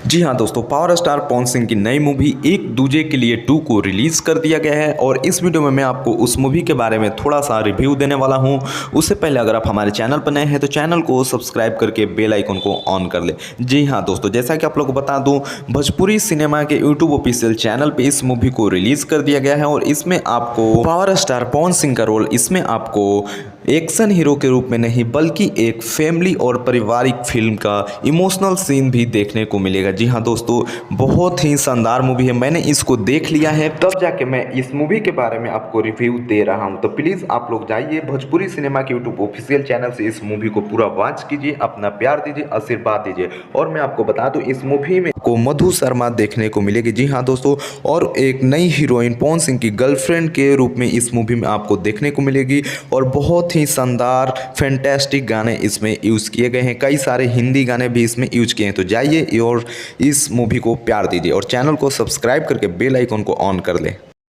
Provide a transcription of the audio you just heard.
जी हाँ दोस्तों, power star Pawan Singh की नई मूवी एक दूजे के लिए 2 को रिलीज कर दिया गया है और इस वीडियो में मैं आपको उस मूवी के बारे में थोड़ा सा रिव्यू देने वाला हूँ। उससे पहले अगर आप हमारे चैनल पर नए हैं तो चैनल को सब्सक्राइब करके बेल आइकन को ऑन कर ले। जी हाँ दोस्तों, जैसा कि आप लोग को बता दूं, भोजपुरी सिनेमा के यूट्यूब ऑफिशियल चैनल पे इस मूवी को रिलीज कर दिया गया है और इसमें आपको पावर स्टार पवन सिंह का रोल इसमें आपको एक्शन हीरो के रूप में नहीं बल्कि एक फैमिली और पारिवारिक फिल्म का इमोशनल सीन भी देखने को मिलेगा। जी हाँ दोस्तों, बहुत ही शानदार मूवी है। मैंने इसको देख लिया है, तब जाके मैं इस मूवी के बारे में आपको रिव्यू दे रहा हूँ। तो प्लीज़ आप लोग जाइए भोजपुरी सिनेमा के यूट्यूब ऑफिशियल चैनल से इस मूवी को पूरा वॉच कीजिए, अपना प्यार दीजिए, आशीर्वाद दीजिए। और मैं आपको बता दूँ, इस मूवी में को मधु शर्मा देखने को मिलेगी। जी हाँ दोस्तों, और एक नई हीरोइन पवन सिंह की गर्लफ्रेंड के रूप में इस मूवी में आपको देखने को मिलेगी और बहुत ही शानदार फैंटास्टिक गाने इसमें यूज़ किए गए हैं। कई सारे हिंदी गाने भी इसमें यूज किए हैं। तो जाइए और इस मूवी को प्यार दीजिए और चैनल को सब्सक्राइब करके बेल आइकन को ऑन कर लें।